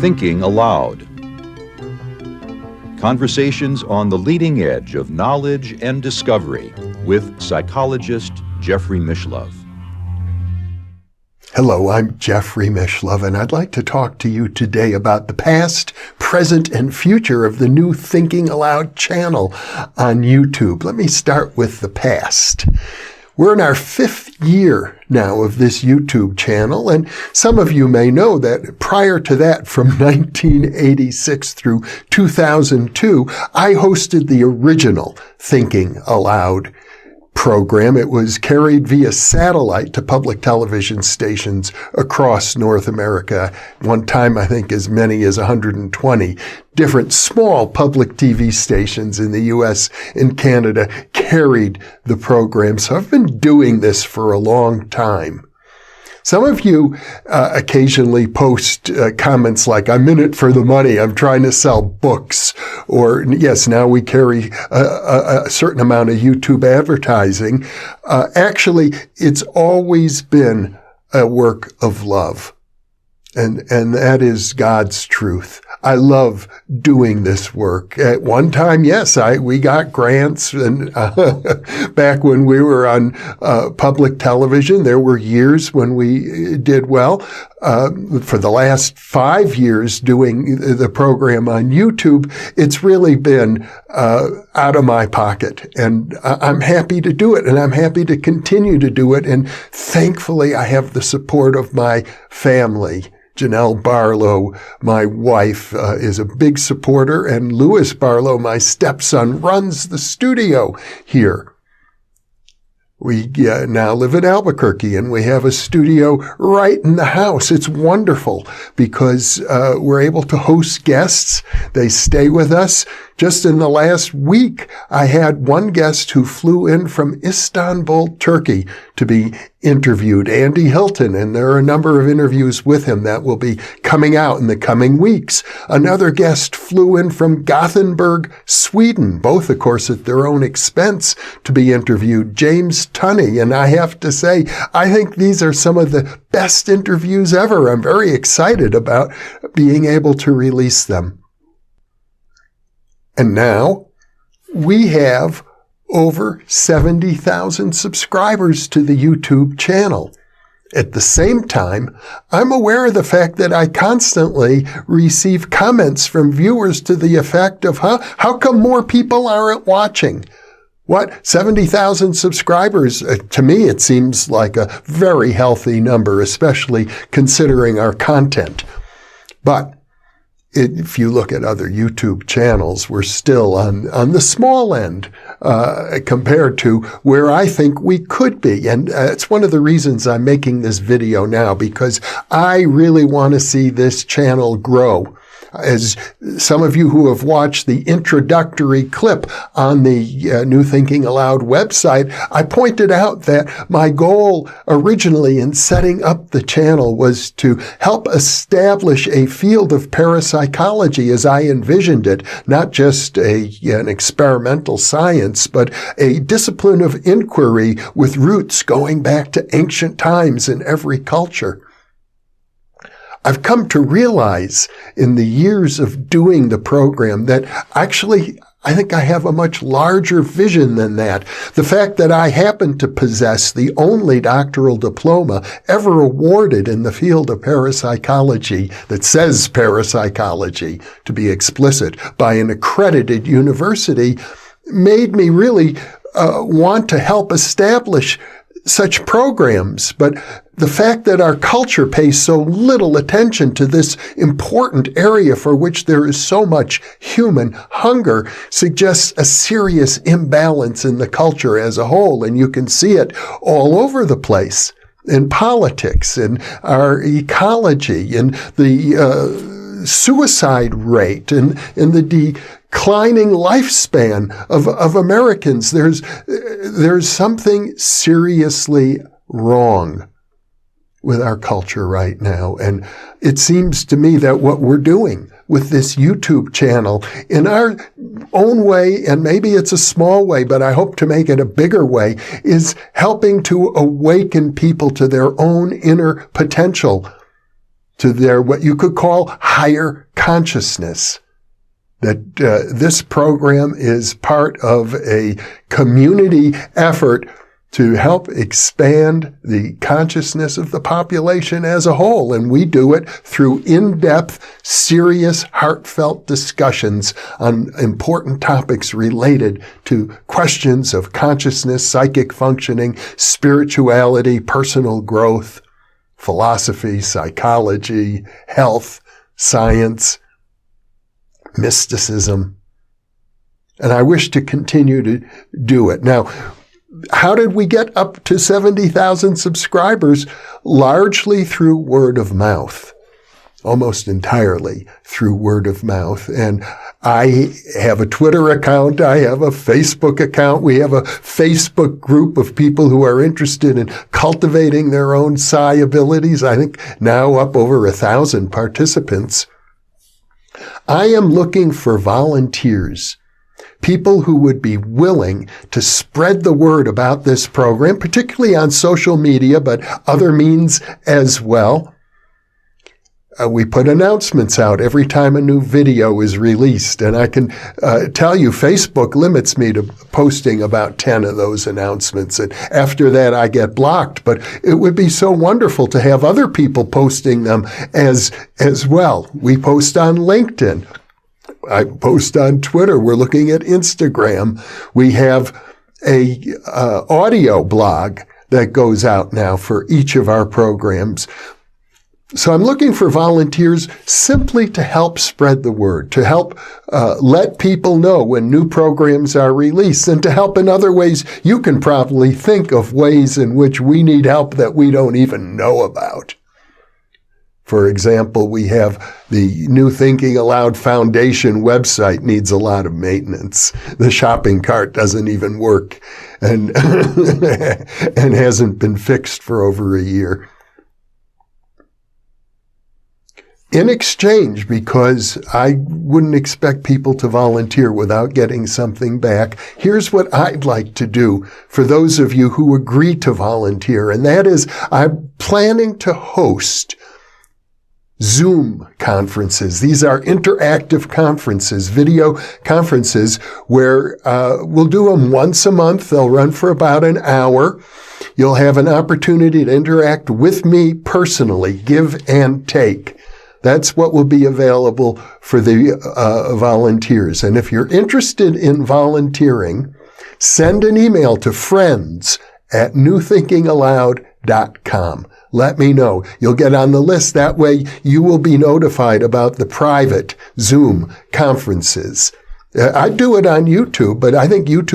Thinking Aloud. Conversations on the leading edge of knowledge and discovery with psychologist Jeffrey Mishlove. Hello, I'm Jeffrey Mishlove, and I'd like to talk to you today about the past, present, and future of the new Thinking Aloud channel on YouTube. Let me start with the past. We're in our 5th year now of this YouTube channel, and some of you may know that prior to that, from 1986 through 2002, I hosted the original Thinking Aloud program. It was carried via satellite to public television stations across North America. One time, I think as many as 120 different small public TV stations in the U.S. and Canada carried the program. So I've been doing this for a long time. Some of you occasionally post comments like, I'm in it for the money, I'm trying to sell books, or yes, now we carry a certain amount of YouTube advertising. Actually, it's always been a work of love. And that is God's truth. I love doing this work. At one time, yes, we got grants, and back when we were on public television, there were years when we did well. For the last 5 years doing the program on YouTube, it's really been out of my pocket, and I'm happy to do it, and I'm happy to continue to do it. And thankfully, I have the support of my family. Janelle Barlow, my wife, is a big supporter, and Louis Barlow, my stepson, runs the studio here. We now live in Albuquerque, and we have a studio right in the house. It's wonderful because we're able to host guests. They stay with us. Just in the last week, I had one guest who flew in from Istanbul, Turkey, to be interviewed, Andy Hilton, and there are a number of interviews with him that will be coming out in the coming weeks. Another guest flew in from Gothenburg, Sweden, both, of course, at their own expense, to be interviewed, James Tunney. And I have to say, I think these are some of the best interviews ever. I'm very excited about being able to release them. And now we have over 70,000 subscribers to the YouTube channel. At the same time, I'm aware of the fact that I constantly receive comments from viewers to the effect of, how come more people aren't watching? What? 70,000 subscribers? To me, it seems like a very healthy number, especially considering our content. But if you look at other YouTube channels, we're still on the small end compared to where I think we could be. And it's one of the reasons I'm making this video now, because I really want to see this channel grow. As some of you who have watched the introductory clip on the New Thinking Aloud website, I pointed out that my goal originally in setting up the channel was to help establish a field of parapsychology as I envisioned it, not just an experimental science, but a discipline of inquiry with roots going back to ancient times in every culture. I've come to realize in the years of doing the program that actually I think I have a much larger vision than that. The fact that I happen to possess the only doctoral diploma ever awarded in the field of parapsychology that says parapsychology, to be explicit, by an accredited university made me really want to help establish such programs. But the fact that our culture pays so little attention to this important area for which there is so much human hunger suggests a serious imbalance in the culture as a whole. And you can see it all over the place in politics, in our ecology, in the suicide rate, in the declining lifespan of Americans. There's something seriously wrong with our culture right now. And it seems to me that what we're doing with this YouTube channel in our own way, and maybe it's a small way, but I hope to make it a bigger way, is helping to awaken people to their own inner potential, to their what you could call higher consciousness. That this program is part of a community effort to help expand the consciousness of the population as a whole. And we do it through in-depth, serious, heartfelt discussions on important topics related to questions of consciousness, psychic functioning, spirituality, personal growth, philosophy, psychology, health, science, mysticism. And I wish to continue to do it. Now, how did we get up to 70,000 subscribers? Largely through word of mouth, almost entirely through word of mouth. And I have a Twitter account. I have a Facebook account. We have a Facebook group of people who are interested in cultivating their own psi abilities. I think now up over 1,000 participants. I am looking for volunteers, people who would be willing to spread the word about this program, particularly on social media, but other means as well. We put announcements out every time a new video is released, and I can tell you Facebook limits me to posting about 10 of those announcements, and after that I get blocked. But it would be so wonderful to have other people posting them as well. We post on LinkedIn. I post on Twitter. We're looking at Instagram. We have a audio blog that goes out now for each of our programs. So I'm looking for volunteers simply to help spread the word, to help let people know when new programs are released, and to help in other ways. You can probably think of ways in which we need help that we don't even know about. For example, we have the New Thinking Aloud Foundation website needs a lot of maintenance. The shopping cart doesn't even work and and hasn't been fixed for over a year. In exchange, because I wouldn't expect people to volunteer without getting something back, here's what I'd like to do for those of you who agree to volunteer, and that is I'm planning to host Zoom conferences. These are interactive conferences, video conferences, where we'll do them once a month. They'll run for about an hour. You'll have an opportunity to interact with me personally, give and take. That's what will be available for the volunteers. And if you're interested in volunteering, send an email to friends@newthinkingaloud.com. Let me know. You'll get on the list. That way you will be notified about the private Zoom conferences. I do it on YouTube, but I think live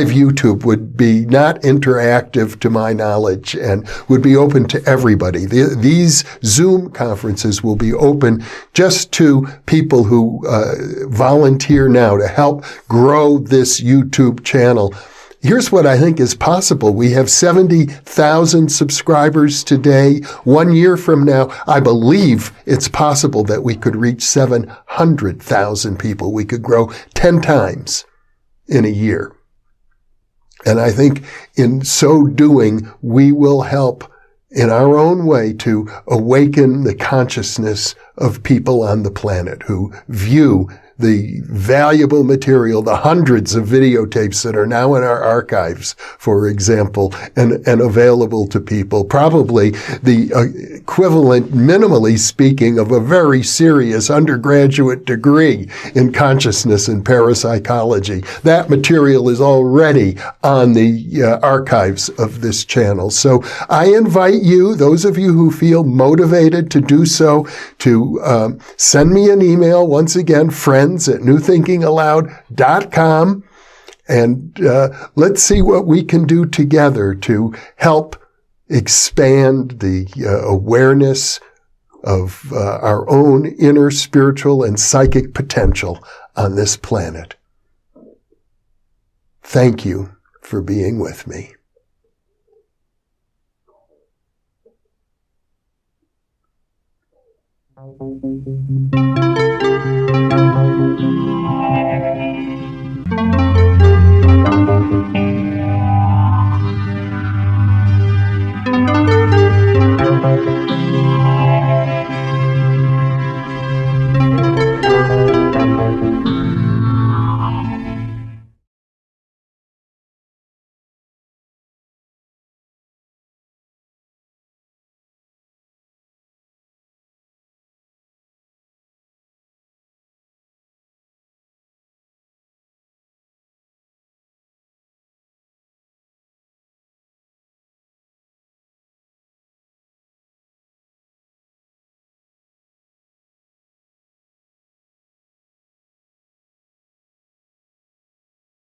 YouTube would be not interactive to my knowledge and would be open to everybody. These Zoom conferences will be open just to people who volunteer now to help grow this YouTube channel. Here's what I think is possible. We have 70,000 subscribers today. 1 year from now, I believe it's possible that we could reach 700,000 people. We could grow 10 times in a year. And I think in so doing, we will help in our own way to awaken the consciousness of people on the planet who view the valuable material, the hundreds of videotapes that are now in our archives, for example, and available to people, probably the equivalent, minimally speaking, of a very serious undergraduate degree in consciousness and parapsychology. That material is already on the archives of this channel. So I invite you, those of you who feel motivated to do so, to send me an email, once again, friends@newthinkingaloud.com, and let's see what we can do together to help expand the awareness of our own inner spiritual and psychic potential on this planet. Thank you for being with me.